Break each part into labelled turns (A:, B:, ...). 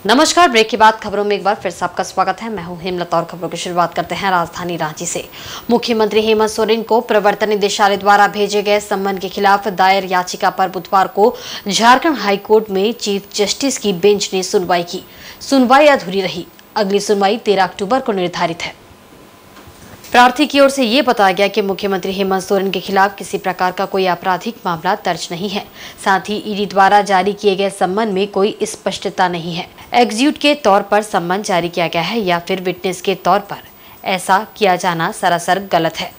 A: नमस्कार। ब्रेक के बाद खबरों में एक बार फिर से आपका स्वागत है। मैं हूं हेमलता और खबरों की शुरुआत करते हैं राजधानी रांची से। मुख्यमंत्री हेमंत सोरेन को प्रवर्तन निदेशालय द्वारा भेजे गए सम्मन के खिलाफ दायर याचिका पर बुधवार को झारखंड हाईकोर्ट में चीफ जस्टिस की बेंच ने सुनवाई की। सुनवाई अधूरी रही। अगली सुनवाई 13 अक्टूबर को निर्धारित है। प्रार्थी की ओर से ये बताया गया कि मुख्यमंत्री हेमंत सोरेन के खिलाफ किसी प्रकार का कोई आपराधिक मामला दर्ज नहीं है। साथ ही ईडी द्वारा जारी किए गए सम्मन में कोई स्पष्टता नहीं है। एग्जीक्यूट के तौर पर सम्मन जारी किया गया है या फिर विटनेस के तौर पर ऐसा किया जाना सरासर गलत है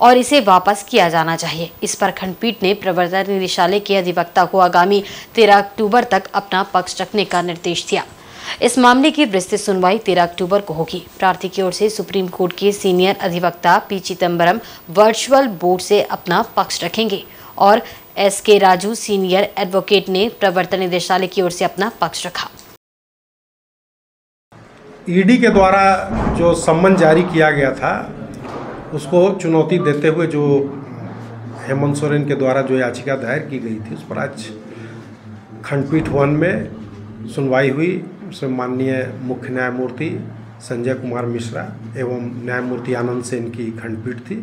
A: और इसे वापस किया जाना चाहिए। इस पर खंडपीठ ने प्रवर्तन निदेशालय के अधिवक्ता को आगामी 13 अक्टूबर तक अपना पक्ष रखने का निर्देश दिया। इस मामले की विस्तृत सुनवाई 13 अक्टूबर को होगी। प्रार्थी की ओर से सुप्रीम कोर्ट के सीनियर अधिवक्ता पी चिदम्बरम वर्चुअल बोर्ड से अपना पक्ष रखेंगे और एसके राजू सीनियर एडवोकेट ने प्रवर्तन निदेशालय की ओर से अपना पक्ष रखा।
B: ईडी के द्वारा जो सम्मन जारी किया गया था उसको चुनौती देते हुए जो हेमंत सोरेन के द्वारा जो याचिका दायर की गई थी उस पर आज खंडपीठ 1 में सुनवाई हुई। उसमें माननीय मुख्य न्यायमूर्ति संजय कुमार मिश्रा एवं न्यायमूर्ति आनंद सेन की खंडपीठ थी।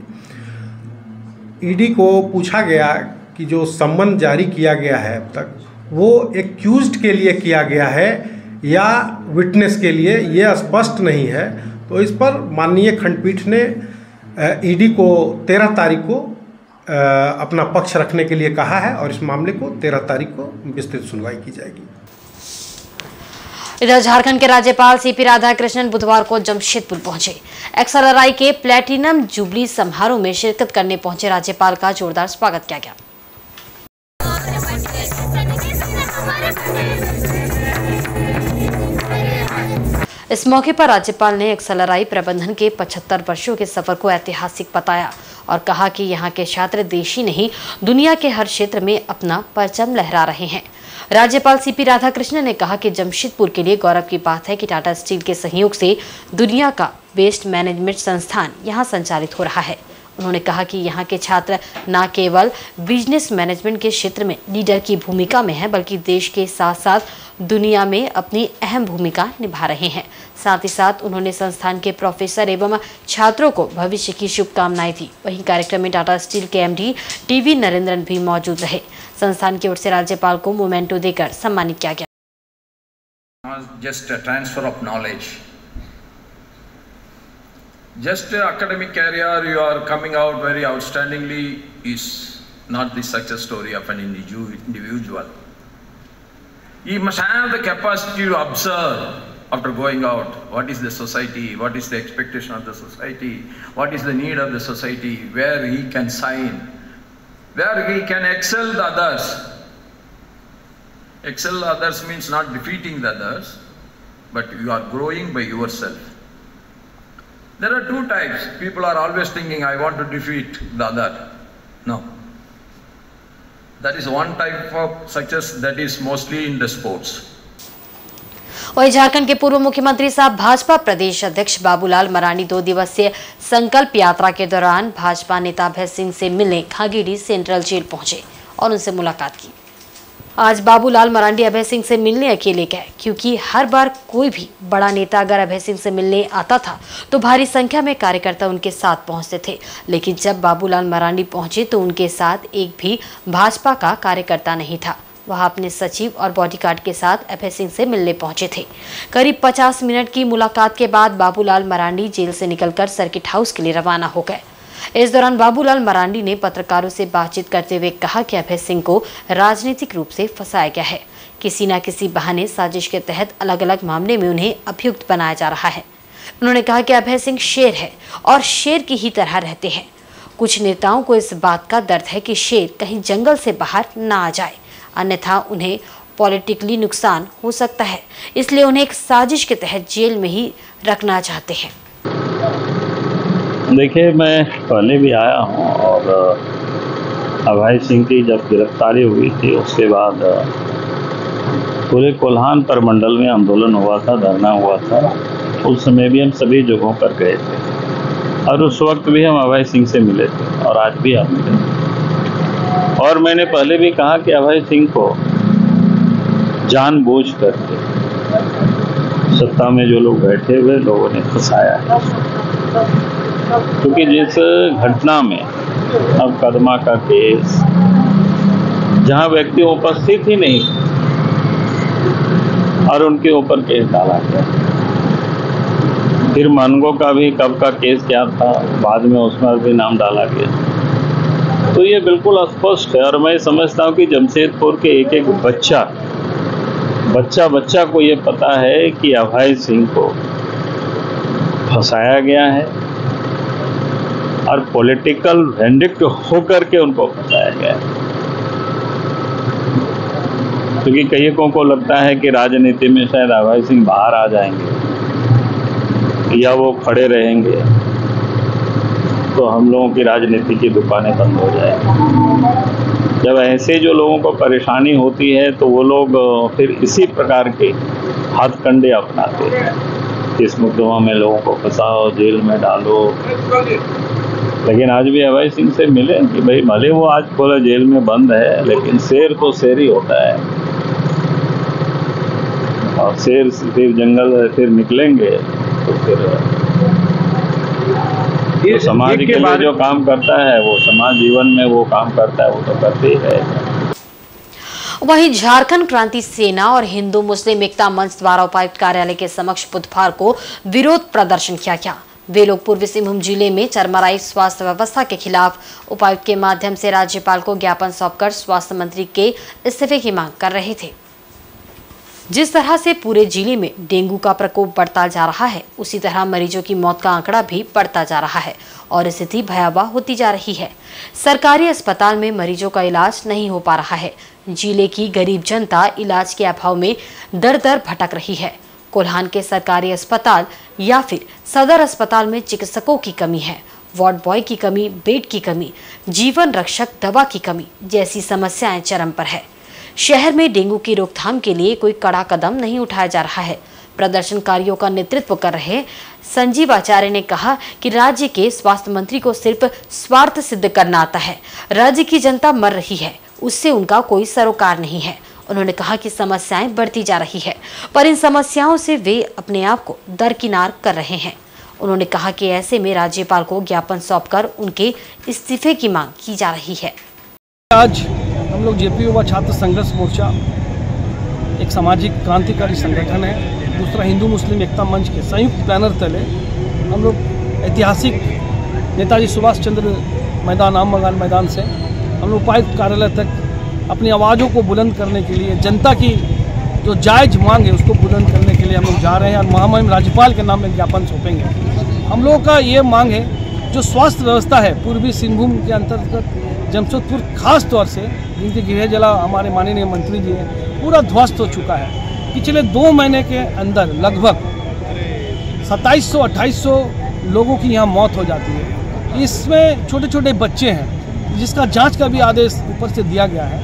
B: ईडी को पूछा गया कि जो सम्मन जारी किया गया है अब तक वो एक्यूज्ड के लिए किया गया है या विटनेस के लिए, ये स्पष्ट नहीं है। तो इस पर माननीय खंडपीठ ने ईडी को 13 तारीख को अपना पक्ष रखने के लिए कहा है और इस मामले को 13 तारीख को विस्तृत सुनवाई की जाएगी।
A: इधर झारखंड के राज्यपाल सीपी राधाकृष्णन बुधवार को जमशेदपुर पहुंचे। एक्सएलआरआई के प्लेटिनम जुबली समारोह में शिरकत करने पहुंचे राज्यपाल का जोरदार स्वागत किया गया। इस मौके पर राज्यपाल ने एक्सएलआरआई प्रबंधन के 75 वर्षों के सफर को ऐतिहासिक बताया और कहा कि यहाँ के छात्र देश ही नहीं दुनिया के हर क्षेत्र में अपना परचम लहरा रहे हैं। राज्यपाल सीपी राधाकृष्णन ने कहा कि जमशेदपुर के लिए गौरव की बात है कि टाटा स्टील के सहयोग से दुनिया का वेस्ट मैनेजमेंट संस्थान यहाँ संचालित हो रहा है। उन्होंने कहा कि यहाँ के छात्र न केवल बिजनेस मैनेजमेंट के क्षेत्र में लीडर की भूमिका में हैं बल्कि देश के साथ साथ दुनिया में अपनी अहम भूमिका निभा रहे हैं। साथ ही साथ उन्होंने संस्थान के प्रोफेसर एवं छात्रों को भविष्य की शुभकामनाएं दी। वहीं कार्यक्रम में टाटा स्टील के एमडी टीवी नरेंद्रन भी मौजूद रहे। संस्थान की ओर से राज्यपाल को मोमेंटो देकर सम्मानित किया गया।
C: Just a transfer of knowledge. Just academic career you are coming out very outstandingly is not the success story of an individual. You must have the capacity to observe after going out what is the society, what is the expectation of the society, what is the need of the society, where he can shine, where he can excel the others. Excel others means not defeating the others, but you are growing by yourself. There are two types. People are always thinking, I want to defeat the other. No. That is one type of success that is mostly in the sports.
A: वहीं झारखंड के पूर्व मुख्यमंत्री साहब भाजपा प्रदेश अध्यक्ष बाबूलाल मरांडी 2 दिवसीय संकल्प यात्रा के दौरान भाजपा नेता अभय सिंह से मिलने खागीडी सेंट्रल जेल पहुंचे और उनसे मुलाकात की। आज बाबूलाल मरांडी अभय सिंह से मिलने अकेले गए क्योंकि हर बार कोई भी बड़ा नेता अगर अभय सिंह से मिलने आता था तो भारी संख्या में कार्यकर्ता उनके साथ पहुंचते थे, लेकिन जब बाबूलाल मरांडी पहुंचे तो उनके साथ एक भी भाजपा का कार्यकर्ता नहीं था। वह अपने सचिव और बॉडीगार्ड के साथ अभय सिंह से मिलने पहुंचे थे। करीब 50 मिनट की मुलाकात के बाद बाबूलाल मरांडी जेल से निकलकर सर्किट हाउस के लिए रवाना हो गए। इस दौरान बाबूलाल मरांडी ने पत्रकारों से बातचीत करते हुए कहा कि अभय सिंह को राजनीतिक रूप से फंसाया गया है। किसी न किसी बहाने साजिश के तहत अलग अलग मामले में उन्हें अभियुक्त बनाया जा रहा है। उन्होंने कहा कि अभय सिंह शेर है और शेर की ही तरह रहते हैं। कुछ नेताओं को इस बात का दर्द है कि शेर कहीं जंगल से बाहर ना आ जाए, अन्यथा उन्हें पॉलिटिकली नुकसान हो सकता है, इसलिए उन्हें एक साजिश के तहत जेल में ही रखना चाहते हैं।
D: देखिए, मैं पहले भी आया हूं और अभय सिंह की जब गिरफ्तारी हुई थी उसके बाद पूरे कोल्हान प्रमंडल में आंदोलन हुआ था, धरना हुआ था। उस समय भी हम सभी जगहों पर गए थे और उस वक्त भी हम अभय सिंह से मिले थे और आज भी हम मिले। और मैंने पहले भी कहा कि अभय सिंह को जानबूझ करके सत्ता में जो लोग बैठे हुए लोगों ने फंसाया है। क्योंकि जिस घटना में अब कदमा का केस, जहां व्यक्ति उपस्थित ही नहीं और उनके ऊपर केस डाला गया, फिर मनगो का भी कब का केस क्या था, बाद में उसमें भी नाम डाला गया। तो ये बिल्कुल स्पष्ट है और मैं समझता हूँ कि जमशेदपुर के एक एक बच्चा को ये पता है कि अभय सिंह को फंसाया गया है और पॉलिटिकल वेंडिक्ट होकर के उनको फंसाया गया है। क्योंकि कईयों को लगता है कि राजनीति में शायद अभय सिंह बाहर आ जाएंगे या वो खड़े रहेंगे तो हम लोगों की राजनीति की दुकानें बंद हो जाएंगी। जब ऐसे जो लोगों को परेशानी होती है तो वो लोग फिर इसी प्रकार के हथकंडे अपनाते हैं। इस मुकदमा में लोगों को फंसाओ, जेल में डालो। लेकिन आज भी अभय सिंह से मिले कि भाई भले वो आज बोला जेल में बंद है, लेकिन शेर तो शेर ही होता है और शेर फिर जंगल फिर निकलेंगे तो फिर तो समाज के लिए जो काम करता है वो समाज जीवन में वो काम करता है, वो तो करते ही है।
A: वहीं झारखंड क्रांति सेना और हिंदू मुस्लिम एकता मंच द्वारा उपायुक्त कार्यालय के समक्ष बुधवार को विरोध प्रदर्शन किया गया। वे लोग पूर्वी सिंहभूम जिले में चरमराई स्वास्थ्य व्यवस्था के खिलाफ उपायुक्त के माध्यम से राज्यपाल को ज्ञापन सौंपकर स्वास्थ्य मंत्री के इस्तीफे की मांग कर रहे थे। जिस तरह से पूरे जिले में डेंगू का प्रकोप बढ़ता जा रहा है, उसी तरह मरीजों की मौत का आंकड़ा भी बढ़ता जा रहा है और स्थिति भयावह होती जा रही है। सरकारी अस्पताल में मरीजों का इलाज नहीं हो पा रहा है। जिले की गरीब जनता इलाज के अभाव में दर दर भटक रही है। कोल्हान के सरकारी अस्पताल या फिर सदर अस्पताल में चिकित्सकों की कमी है, वार्ड बॉय की कमी, बेड की कमी, जीवन रक्षक दवा की कमी जैसी समस्याएं चरम पर है। शहर में डेंगू की रोकथाम के लिए कोई कड़ा कदम नहीं उठाया जा रहा है। प्रदर्शनकारियों का नेतृत्व कर रहे संजीव आचार्य ने कहा कि राज्य के स्वास्थ्य मंत्री को सिर्फ स्वार्थ सिद्ध करना आता है। राज्य की जनता मर रही है, उससे उनका कोई सरोकार नहीं है। उन्होंने कहा कि समस्याएं बढ़ती जा रही है, पर इन समस्याओं से वे अपने आप को दरकिनार कर रहे हैं। उन्होंने कहा कि ऐसे में राज्यपाल को ज्ञापन सौंपकर उनके इस्तीफे की मांग की जा रही है।
E: आज हम लोग जेपी युवा छात्र संघर्ष मोर्चा एक सामाजिक क्रांतिकारी संगठन है, दूसरा हिंदू मुस्लिम एकता मंच के संयुक्त बैनर तले हम लोग ऐतिहासिक नेताजी सुभाष चंद्र मैदान आम बागान मैदान से हम लोग उपायुक्त कार्यालय तक अपनी आवाज़ों को बुलंद करने के लिए, जनता की जो जायज़ मांग है उसको बुलंद करने के लिए हम लोग जा रहे हैं और महामहिम राज्यपाल के नाम में ज्ञापन सौंपेंगे। हम लोगों का ये मांग है, जो स्वास्थ्य व्यवस्था है पूर्वी सिंहभूम के अंतर्गत जमशेदपुर खास तौर से, जिनके गृह जिला हमारे माननीय मंत्री जी हैं, पूरा ध्वस्त हो चुका है। पिछले 2 महीने के अंदर लगभग 2700-2800 लोगों की यहाँ मौत हो जाती है। इसमें छोटे छोटे बच्चे हैं जिसका जांच का भी आदेश ऊपर से दिया गया है।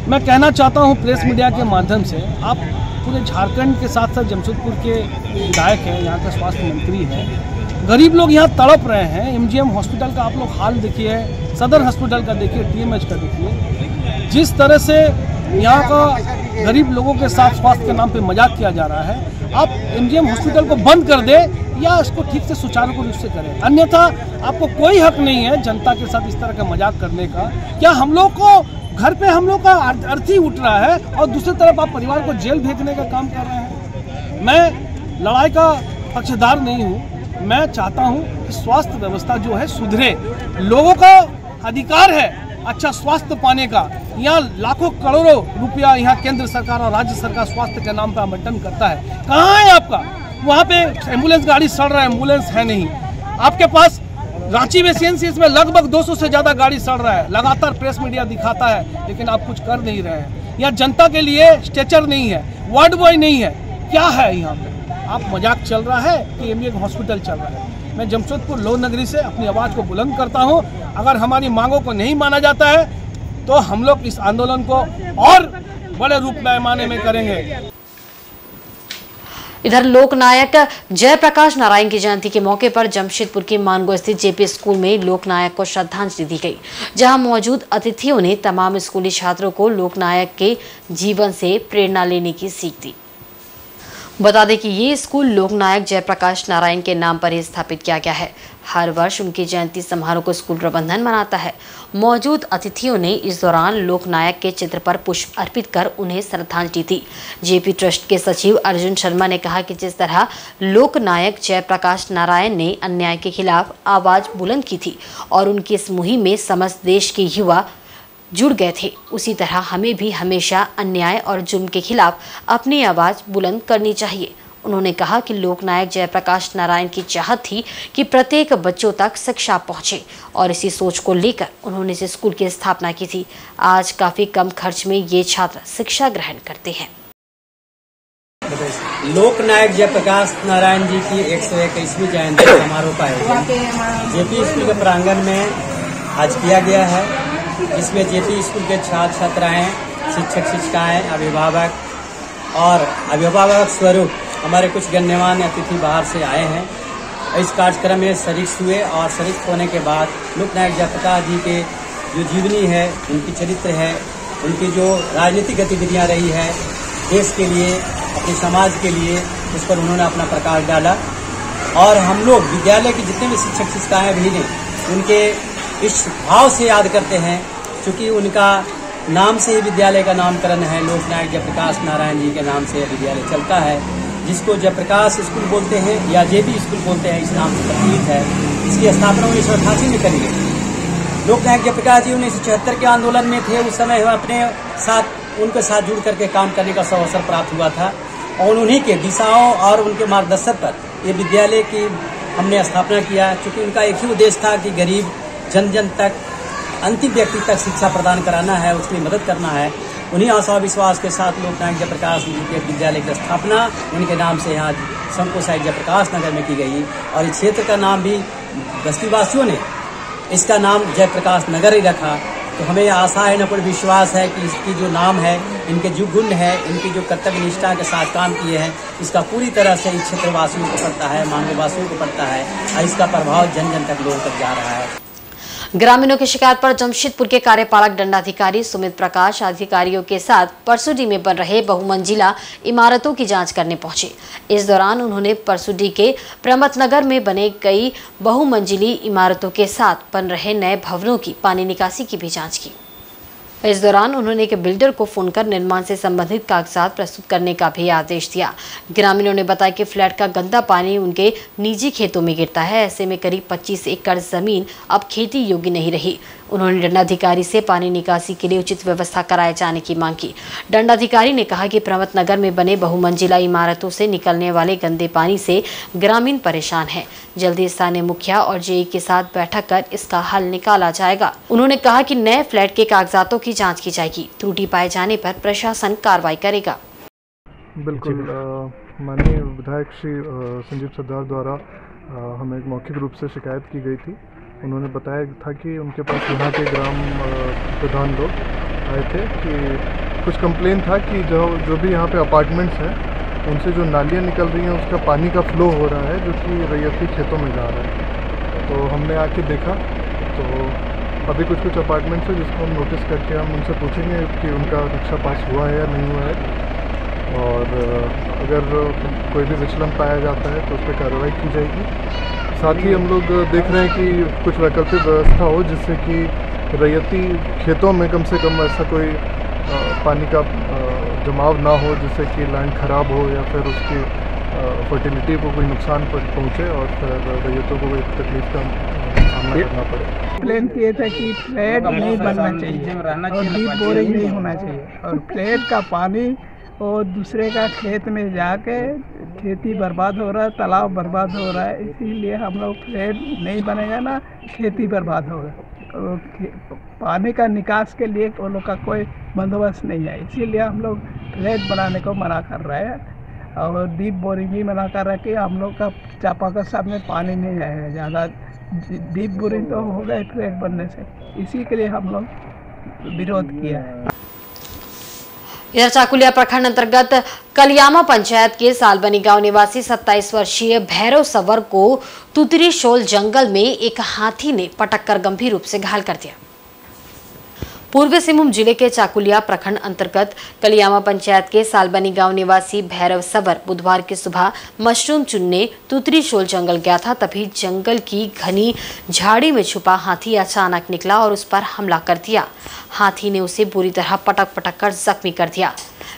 E: मैं कहना चाहता हूँ प्रेस मीडिया के माध्यम से, आप पूरे झारखंड के साथ साथ जमशेदपुर के विधायक हैं, यहाँ का स्वास्थ्य मंत्री हैं, गरीब लोग यहाँ तड़प रहे हैं। एमजीएम हॉस्पिटल का आप लोग हाल देखिए, सदर हॉस्पिटल का देखिए, टीएमएच का देखिए, जिस तरह से यहाँ का गरीब लोगों के साथ स्वास्थ्य के नाम पे मजाक किया जा रहा है। आप एमजीएम हॉस्पिटल को बंद कर दे या इसको ठीक से सुचारू रूप से करें, अन्यथा आपको कोई हक नहीं है जनता के साथ इस तरह का मजाक करने का। क्या हम लोग को घर पे हम लोग का अर्थी उठ रहा है और दूसरी तरफ आप परिवार को जेल भेजने का काम कर रहे हैं। मैं लड़ाई का पक्षधर नहीं हूँ, मैं चाहता हूँ कि स्वास्थ्य व्यवस्था जो है सुधरे। लोगों का अधिकार है अच्छा स्वास्थ्य पाने का। यहाँ लाखों करोड़ों रुपया यहाँ केंद्र सरकार और राज्य सरकार स्वास्थ्य के नाम पर आवंटन करता है। कहाँ है आपका? वहाँ पे एम्बुलेंस गाड़ी सड़ रहा है, एम्बुलेंस है नहीं। आपके पास रांची में सीएनसीएच में लगभग 200 से ज़्यादा गाड़ी सड़ रहा है, लगातार प्रेस मीडिया दिखाता है, लेकिन आप कुछ कर नहीं रहे हैं। यहाँ जनता के लिए स्ट्रेचर नहीं है, वार्ड बॉय नहीं है, क्या है यहाँ पे? आप मजाक चल रहा है कि एमजीएम हॉस्पिटल चल रहा है। मैं जमशेदपुर लोह नगरी से अपनी आवाज़ को बुलंद करता हूँ। अगर हमारी मांगों को नहीं माना जाता है तो हम लोग इस आंदोलन को और बड़े रूप पैमाने में करेंगे।
A: इधर लोकनायक जयप्रकाश नारायण की जयंती के मौके पर जमशेदपुर के मानगो स्थित जेपी स्कूल में लोकनायक को श्रद्धांजलि दी गई, जहां मौजूद अतिथियों ने तमाम स्कूली छात्रों को लोकनायक के जीवन से प्रेरणा लेने की सीख दी। बता दें कि ये स्कूल लोकनायक जयप्रकाश नारायण के नाम पर ही स्थापित किया गया है। हर वर्ष उनकी जयंती समारोह को स्कूल प्रबंधन मनाता है। मौजूद अतिथियों ने इस दौरान लोकनायक के चित्र पर पुष्प अर्पित कर उन्हें श्रद्धांजलि दी। जेपी ट्रस्ट के सचिव अर्जुन शर्मा ने कहा कि जिस तरह लोकनायक जयप्रकाश नारायण ने अन्याय के खिलाफ आवाज बुलंद की थी और उनकी इस मुहिम में समस्त देश के युवा जुड़ गए थे, उसी तरह हमें भी हमेशा अन्याय और जुल्म के खिलाफ अपनी आवाज बुलंद करनी चाहिए। उन्होंने कहा कि लोकनायक जयप्रकाश नारायण की चाहत थी कि प्रत्येक बच्चों तक शिक्षा पहुंचे और इसी सोच को लेकर उन्होंने इस स्कूल की स्थापना की थी। आज काफी कम खर्च में ये छात्र शिक्षा ग्रहण करते हैं।
F: लोकनायक जयप्रकाश नारायण जी की 121वीं जयंती समारोह का आयोजन जेपी स्कूल के प्रांगण में आज किया गया है, जिसमें जेपी स्कूल के छात्र छात्राएं, शिक्षक शिक्षिकाएं, अभिभावक और अभिभावक स्वरूप हमारे कुछ गण्यमान्य अतिथि बाहर से आए हैं। इस कार्यक्रम में शरीक हुए और शरीक होने के बाद लोकनायक जयप्रकाश जी के जो जीवनी है, उनकी चरित्र है, उनकी जो राजनीतिक गतिविधियां रही है देश के लिए, अपने समाज के लिए, उस पर उन्होंने अपना प्रकाश डाला। और हम लोग विद्यालय के जितने भी शिक्षक शिक्षिकाएं भी हैं, उनके इस भाव से याद करते हैं, क्योंकि उनका नाम से ही विद्यालय का नामकरण है। लोकनायक जयप्रकाश नारायण जी के नाम से विद्यालय चलता है, जिसको जयप्रकाश स्कूल बोलते हैं या जेपी स्कूल बोलते हैं, इस नाम से प्रचलित है। इसकी स्थापना 1988 में करी गई। लोकनायक जयप्रकाश जी 1974 के आंदोलन में थे। उस समय अपने साथ उनके साथ जुड़ करके काम करने का अवसर प्राप्त हुआ था और उन्हीं के दिशाओं और उनके मार्गदर्शन पर ये विद्यालय की हमने स्थापना किया, क्योंकि उनका एक ही उद्देश्य था कि गरीब जन जन तक, अंतिम व्यक्ति तक शिक्षा प्रदान कराना है, उसकी मदद करना है। उन्हीं आशा विश्वास के साथ लोकनायक जयप्रकाश जी के विद्यालय की स्थापना उनके नाम से यहाँ संको साहिब जयप्रकाश नगर में की गई और इस क्षेत्र का नाम भी बस्तीवासियों ने इसका नाम जयप्रकाश नगर ही रखा। तो हमें आशा है, न कोई विश्वास है कि इसकी जो नाम है, इनके जो गुण है, इनकी जो कर्तव्य निष्ठा के साथ काम किए हैं, इसका पूरी तरह से इस क्षेत्रवासियों को पड़ता है, मानववासियों को पड़ता है और इसका प्रभाव जन जन तक लोगों तक जा रहा है।
A: ग्रामीणों की शिकायत पर जमशेदपुर के कार्यपालक दंडाधिकारी सुमित प्रकाश अधिकारियों के साथ परसुडी में बन रहे बहुमंजिला इमारतों की जांच करने पहुंचे। इस दौरान उन्होंने परसुडी के प्रमतनगर में बने कई बहुमंजिली इमारतों के साथ बन रहे नए भवनों की पानी निकासी की भी जांच की। इस दौरान उन्होंने एक बिल्डर को फोन कर निर्माण से संबंधित कागजात प्रस्तुत करने का भी आदेश दिया। ग्रामीणों ने बताया कि फ्लैट का गंदा पानी उनके निजी खेतों में गिरता है। ऐसे में करीब 25 एकड़ जमीन अब खेती योग्य नहीं रही। उन्होंने दंडाधिकारी से पानी निकासी के लिए उचित व्यवस्था कराए जाने की मांग की। दंडाधिकारी ने कहा कि प्रमतनगर में बने बहुमंजिला इमारतों से निकलने वाले गंदे पानी से ग्रामीण परेशान है। जल्दी स्थानीय मुखिया और जेई के साथ बैठक कर इसका हल निकाला जाएगा। उन्होंने कहा कि नए फ्लैट के कागजातों की जांच की जाएगी। त्रुटि पाए जाने पर प्रशासन कार्रवाई करेगा।
G: बिल्कुल, माननीय विधायक श्री संजीव सरदार द्वारा हमें एक मौखिक रूप से शिकायत की गई थी। उन्होंने बताया था कि उनके पास यहाँ के ग्राम प्रधान लोग आए थे कि कुछ कंप्लेन था कि जो भी यहाँ पे अपार्टमेंट्स हैं, उनसे जो नालियाँ निकल रही हैं उसका पानी का फ्लो हो रहा है, जो कि रैयती खेतों में जा रहा है। तो हमने आके देखा, तो अभी कुछ अपार्टमेंट्स हैं जिसको हम नोटिस करके हम उनसे पूछेंगे कि उनका नक्शा पास हुआ है या नहीं हुआ है, और अगर कोई भी विचलन पाया जाता है तो उस पर कार्रवाई की जाएगी। साथ ही हम लोग देख रहे हैं कि कुछ वैकल्पिक व्यवस्था हो, जिससे कि रैयती खेतों में कम से कम ऐसा कोई पानी का जमाव ना हो, जिससे कि लैंड ख़राब हो या फिर उसकी फर्टिलिटी को कोई नुकसान पहुँचे और फिर रैयतों को कोई तकलीफ का सामना करना पड़े।
H: प्लान किए थे कि फ्लैट नहीं बनना चाहिए और डीप बोरिंग नहीं होना चाहिए, और फ्लैट का पानी और दूसरे का खेत में जाके खेती बर्बाद हो रहा है, तालाब बर्बाद हो रहा है। इसीलिए हम लोग फ्लैट नहीं बनेगा ना, खेती बर्बाद होगा। पानी का निकास के लिए उन लोग का कोई बंदोबस्त नहीं है, इसीलिए हम लोग फ्लैट बनाने को मना कर रहे हैं और डीप बोरिंग भी मना कर रहे हैं कि हम लोग का चापाकल साहब में पानी नहीं आएगा ज़्यादा। डीप बोरिंग तो हो गए फ्लैट बनने से, इसी के लिए हम लोग विरोध किया है।
A: इधर चाकुलिया प्रखंड अंतर्गत कलियामा पंचायत के सालबनी गांव निवासी 27 वर्षीय भैरव सवर को तुतरी शोल जंगल में एक हाथी ने पटक कर गंभीर रूप से घायल कर दिया। पूर्वी सिंहभूम जिले के चाकुलिया प्रखंड अंतर्गत कलियामा पंचायत के सालबनी गांव निवासी भैरव सबर बुधवार की सुबह मशरूम चुनने तुतरी शोल जंगल गया था। तभी जंगल की घनी झाड़ी में छुपा हाथी अचानक निकला और उस पर हमला कर दिया। हाथी ने उसे बुरी तरह पटक पटक कर जख्मी कर दिया।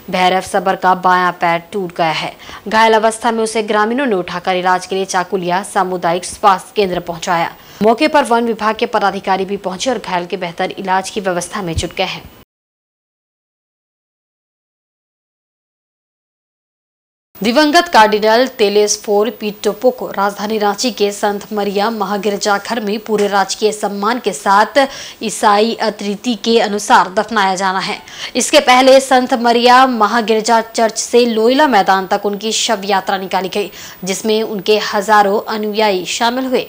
A: भैरव सबर का बायां पैर टूट गया है। घायल अवस्था में उसे ग्रामीणों ने उठाकर इलाज के लिए चाकुलिया सामुदायिक स्वास्थ्य केंद्र पहुंचाया। मौके पर वन विभाग के पदाधिकारी भी पहुंचे और घायल के बेहतर इलाज की व्यवस्था में जुट गए हैं। दिवंगत कार्डिनल तेलेस्फोर पीटोपो को राजधानी रांची के संत मरियम महागिरजाघर में पूरे राजकीय सम्मान के साथ ईसाई रीति के अनुसार दफनाया जाना है। इसके पहले संत मरियम महागिरजा चर्च से लोयला मैदान तक उनकी शव यात्रा निकाली गई, जिसमें उनके हजारों अनुयायी शामिल हुए।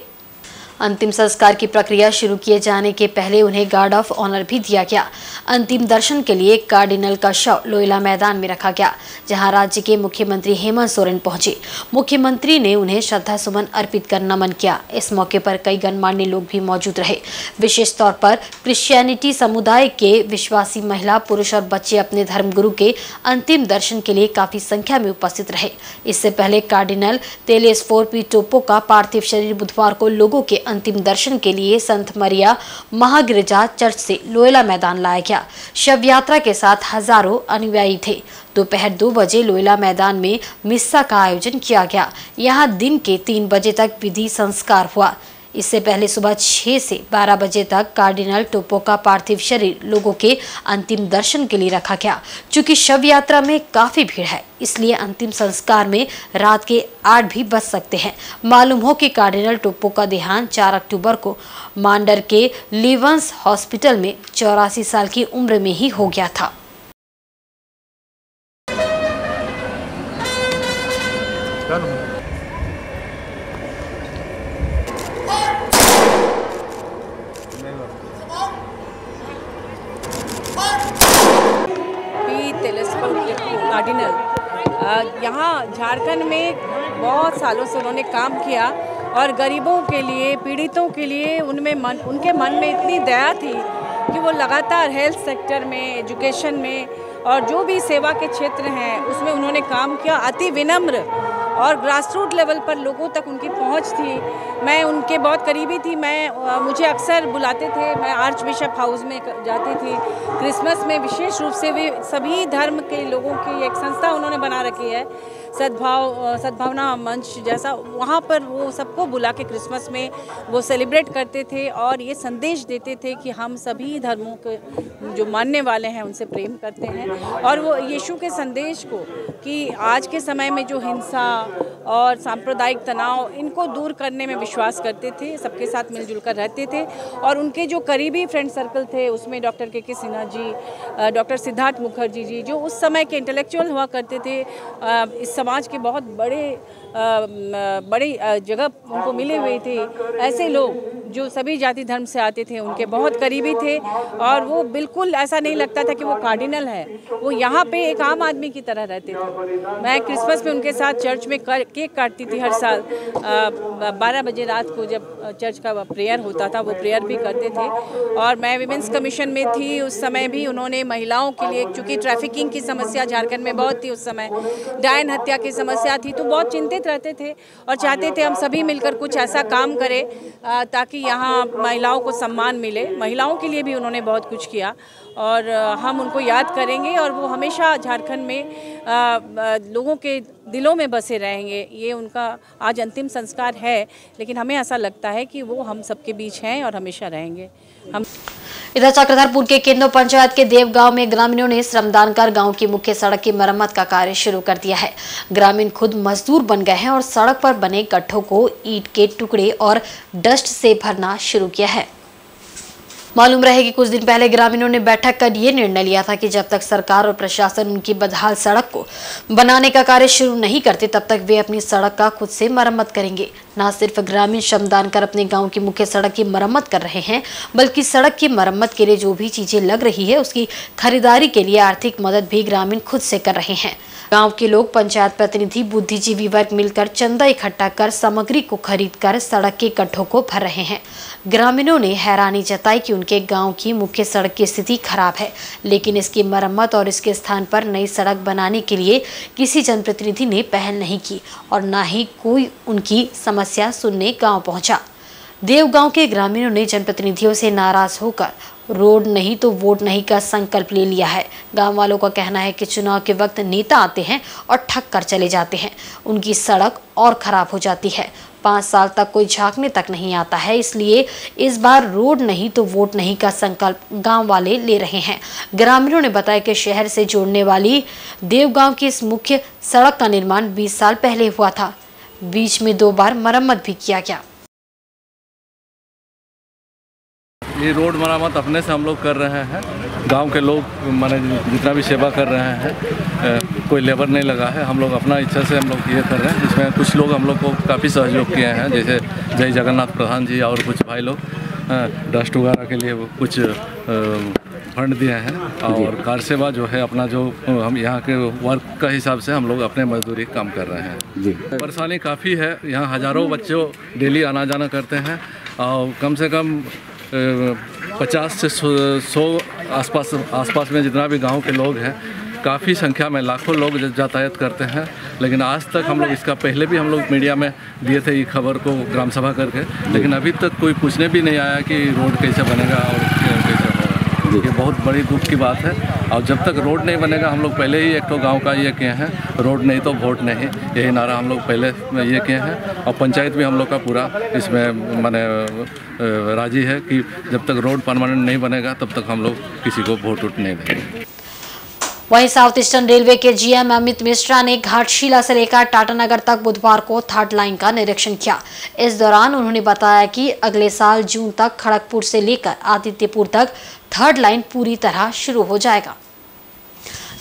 A: अंतिम संस्कार की प्रक्रिया शुरू किए जाने के पहले उन्हें गार्ड ऑफ ऑनर भी दिया गया। अंतिम दर्शन के लिए कार्डिनल का शव लोयला मैदान में रखा गया, जहां राज्य के मुख्यमंत्री हेमंत सोरेन पहुंचे। मुख्यमंत्री ने उन्हें श्रद्धा सुमन अर्पित कर नमन किया। इस मौके पर कई गणमान्य लोग भी मौजूद रहे। विशेष तौर पर क्रिश्चियनिटी समुदाय के विश्वासी महिला, पुरुष और बच्चे अपने धर्मगुरु के अंतिम दर्शन के लिए काफी संख्या में उपस्थित रहे। इससे पहले कार्डिनल तेलेस्फोर पीटोपो का पार्थिव शरीर बुधवार को लोगों के अंतिम दर्शन के लिए संत मरिया महागिरजा चर्च से लोयला मैदान लाया गया। शव यात्रा के साथ हजारों अनुयायी थे। दोपहर 2 बजे लोयला मैदान में मिस्सा का आयोजन किया गया। यहां दिन के 3 बजे तक विधि संस्कार हुआ। इससे पहले सुबह 6 से 12 बजे तक कार्डिनल टोपो का पार्थिव शरीर लोगों के अंतिम दर्शन के लिए रखा गया। चूंकि शव यात्रा में काफी भीड़ है, इसलिए अंतिम संस्कार में रात के 8 भी बज सकते हैं। मालूम हो कि कार्डिनल टोपो का देहांत 4 अक्टूबर को मांडर के लिवंस हॉस्पिटल में 84 साल की उम्र में ही हो गया था।
I: कार्डिनल यहाँ झारखंड में बहुत सालों से उन्होंने काम किया और गरीबों के लिए, पीड़ितों के लिए उनके मन में इतनी दया थी कि वो लगातार हेल्थ सेक्टर में, एजुकेशन में और जो भी सेवा के क्षेत्र हैं उसमें उन्होंने काम किया। अति विनम्र और ग्रासरूट लेवल पर लोगों तक उनकी पहुंच थी। मैं उनके बहुत करीबी थी। मुझे अक्सर बुलाते थे। मैं आर्च बिशप हाउस में जाती थी। क्रिसमस में विशेष रूप से वे सभी धर्म के लोगों की एक संस्था उन्होंने बना रखी है, सद्भावना मंच जैसा। वहाँ पर वो सबको बुला के क्रिसमस में वो सेलिब्रेट करते थे और ये संदेश देते थे कि हम सभी धर्मों के जो मानने वाले हैं उनसे प्रेम करते हैं। और वो यीशु के संदेश को कि आज के समय में जो हिंसा और सांप्रदायिक तनाव, इनको दूर करने में विश्वास करते थे। सबके साथ मिलजुल कर रहते थे और उनके जो करीबी फ्रेंड सर्कल थे उसमें डॉक्टर के सिन्हा जी, डॉक्टर सिद्धार्थ मुखर्जी जी, जो उस समय के इंटेलेक्चुअल हुआ करते थे, इस समाज के बहुत बड़ी जगह उनको मिले हुए थे। ऐसे लोग जो सभी जाति धर्म से आते थे उनके बहुत करीबी थे और वो बिल्कुल ऐसा नहीं लगता था कि वो कार्डिनल है। वो यहाँ पे एक आम आदमी की तरह रहते थे। मैं क्रिसमस में उनके साथ चर्च में केक काटती थी हर साल। 12 बजे रात को जब चर्च का प्रेयर होता था वो प्रेयर भी करते थे। और मैं विमेंस कमीशन में थी उस समय भी। उन्होंने महिलाओं के लिए, चूँकि ट्रैफिकिंग की समस्या झारखंड में बहुत थी उस समय, डायन हत्या की समस्या थी, तो बहुत चिंतित रहते थे और चाहते थे हम सभी मिलकर कुछ ऐसा काम करें ताकि यहाँ महिलाओं को सम्मान मिले। महिलाओं के लिए भी उन्होंने बहुत कुछ किया और हम उनको याद करेंगे और वो हमेशा झारखंड में लोगों के दिलों में बसे रहेंगे। ये उनका आज अंतिम संस्कार है, लेकिन हमें ऐसा लगता है कि वो हम सबके बीच हैं और हमेशा रहेंगे।
A: इधर चक्रधरपुर के केंदो पंचायत के देवगांव में ग्रामीणों ने श्रमदान कर गांव की मुख्य सड़क की मरम्मत का कार्य शुरू कर दिया है। ग्रामीण खुद मजदूर बन गए हैं और सड़क पर बने गड्ढों को ईंट के टुकड़े और डस्ट से भरना शुरू किया है। मालूम रहे कि कुछ दिन पहले ग्रामीणों ने बैठक कर ये निर्णय लिया था कि जब तक सरकार और प्रशासन उनकी बदहाल सड़क को बनाने का कार्य शुरू नहीं करते तब तक वे अपनी सड़क का खुद से मरम्मत करेंगे। न सिर्फ ग्रामीण श्रमदान कर अपने गांव की मुख्य सड़क की मरम्मत कर रहे हैं, बल्कि सड़क की मरम्मत के लिए जो भी चीजें लग रही है उसकी खरीदारी के लिए आर्थिक मदद भी ग्रामीण खुद से कर रहे हैं। गांव के लोग, पंचायत प्रतिनिधि, बुद्धिजीवी वर्ग मिलकर चंदा इकट्ठा कर सामग्री को खरीद कर सड़क के गड्ढों को भर रहे हैं। ग्रामीणों ने हैरानी जताई कि उनके गांव की मुख्य सड़क की स्थिति खराब है, लेकिन इसकी मरम्मत और इसके स्थान पर नई सड़क बनाने के लिए किसी जनप्रतिनिधि ने पहल नहीं की और न ही कोई उनकी समस्या सुनने गाँव पहुँचा। देवगांव के ग्रामीणों ने जनप्रतिनिधियों से नाराज होकर रोड नहीं तो वोट नहीं का संकल्प ले लिया है। गांव वालों का कहना है कि चुनाव के वक्त नेता आते हैं और ठग कर चले जाते हैं, उनकी सड़क और खराब हो जाती है। 5 साल तक कोई झांकने तक नहीं आता है, इसलिए इस बार रोड नहीं तो वोट नहीं का संकल्प गांव वाले ले रहे हैं। ग्रामीणों ने बताया कि शहर से जोड़ने वाली देवगांव की इस मुख्य सड़क का निर्माण 20 साल पहले हुआ था। बीच में 2 बार मरम्मत भी किया गया।
J: ये रोड मरम्मत अपने से हम लोग कर रहे हैं। गांव के लोग माने जितना भी सेवा कर रहे हैं, कोई लेबर नहीं लगा है। हम लोग अपना इच्छा से हम लोग ये कर रहे हैं। इसमें कुछ लोग हम लोग को काफ़ी सहयोग किए हैं, जैसे जय जगन्नाथ प्रधान जी और कुछ भाई लोग डस्ट वगैरह के लिए कुछ फंड दिए हैं। और कार सेवा जो है अपना जो हम यहाँ के वर्क का हिसाब से हम लोग अपने मजदूरी काम कर रहे हैं जी। परेशानी काफ़ी है, यहाँ हज़ारों बच्चों डेली आना जाना करते हैं और कम से कम 50 से 100 आसपास में जितना भी गांव के लोग हैं, काफ़ी संख्या में लाखों लोग यातायात करते हैं। लेकिन आज तक हम लोग इसका पहले भी हम लोग मीडिया में दिए थे ये खबर को ग्राम सभा करके, लेकिन अभी तक कोई पूछने भी नहीं आया कि रोड कैसे बनेगा और कैसे होगा। ये बहुत बड़ी दुख की बात है। और जब तक रोड नहीं बनेगा, हम लोग पहले ही एक तो गांव का ये किए हैं, रोड नहीं तो वोट नहीं, यही नारा हम लोग पहले ये किए हैं। और पंचायत भी हम लोग का पूरा इसमें माने राजी है कि जब तक रोड परमानेंट नहीं बनेगा तब तक हम लोग किसी को वोट नहीं देंगे।
A: वहीं साउथ ईस्टर्न रेलवे के जीएम अमित मिश्रा ने घाटशिला से लेकर टाटानगर तक बुधवार को 3rd लाइन का निरीक्षण किया। इस दौरान उन्होंने बताया कि अगले साल जून तक खड़गपुर से लेकर आदित्यपुर तक 3rd लाइन पूरी तरह शुरू हो जाएगा।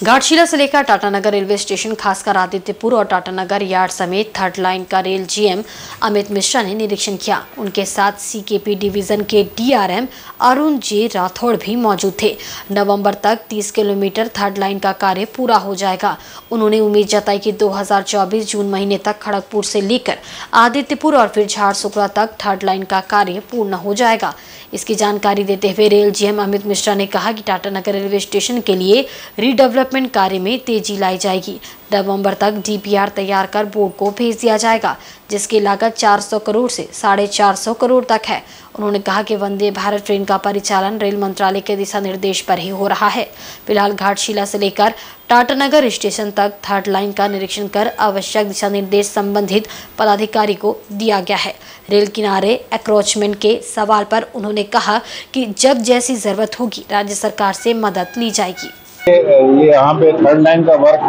A: घाटशिला से लेकर टाटानगर रेलवे स्टेशन, खासकर आदित्यपुर और टाटानगर यार्ड समेत 3rd लाइन का रेल जीएम अमित मिश्रा ने निरीक्षण किया। उनके साथ सीकेपी डिवीजन के डीआरएम अरुण जे राठौड़ भी मौजूद थे। नवंबर तक 30 किलोमीटर 3rd लाइन का कार्य पूरा हो जाएगा। उन्होंने उम्मीद जताई कि 2024 जून महीने तक खड़गपुर से लेकर आदित्यपुर और फिर झारसुगड़ा तक 3rd लाइन का कार्य पूर्ण हो जाएगा। इसकी जानकारी देते हुए रेल जीएम अमित मिश्रा ने कहा कि टाटानगर रेलवे स्टेशन के लिए रीडेवलपमेंट कार्य में तेजी लाई जाएगी। नवंबर तक डीपीआर तैयार कर बोर्ड को भेज दिया जाएगा, जिसकी लागत 400 करोड़ से 450 करोड़ तक है। उन्होंने कहा कि वंदे भारत ट्रेन का परिचालन रेल मंत्रालय के दिशा निर्देश पर ही हो रहा है। फिलहाल घाटशिला से लेकर टाटानगर स्टेशन तक 3rd लाइन का निरीक्षण कर आवश्यक दिशा निर्देश संबंधित पदाधिकारी को दिया गया है। रेल किनारे एक्रोचमेंट के सवाल पर उन्होंने कहा कि जब जैसी जरूरत होगी राज्य सरकार से मदद ली जाएगी।
K: ये यहाँ पे 3rd लाइन का वर्क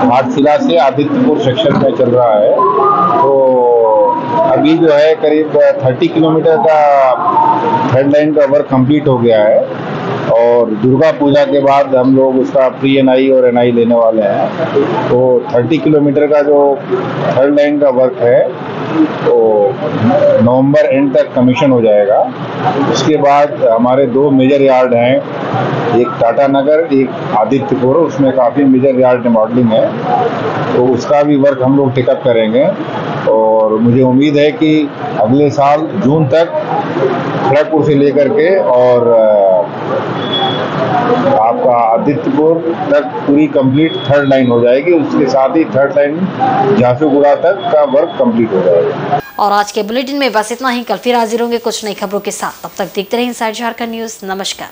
K: घाटशिला से आदित्यपुर सेक्शन में चल रहा है। तो अभी जो है करीब 30 किलोमीटर का 3rd लाइन का वर्क कंप्लीट हो गया है और दुर्गा पूजा के बाद हम लोग उसका प्री एनआई और एनआई लेने वाले हैं। तो 30 किलोमीटर का जो 3rd लाइन का वर्क है तो नवंबर एंड तक कमीशन हो जाएगा। उसके बाद हमारे 2 मेजर यार्ड हैं, एक टाटानगर, एक आदित्यपुर, उसमें काफ़ी मेजर यार्ड मॉडलिंग है, तो उसका भी वर्क हम लोग टेकअप करेंगे। और मुझे उम्मीद है कि अगले साल जून तक खड़गपुर से लेकर के और आपका आदित्यपुर तक पूरी कंप्लीट 3rd लाइन हो जाएगी। उसके साथ ही 3rd लाइन झारसुगुड़ा तक का वर्क कंप्लीट हो जाएगा।
A: और आज के बुलेटिन में बस इतना ही। कल फिर हाजिर होंगे कुछ नई खबरों के साथ। तब तक देखते रहिए इनसाइड झारखंड न्यूज। नमस्कार।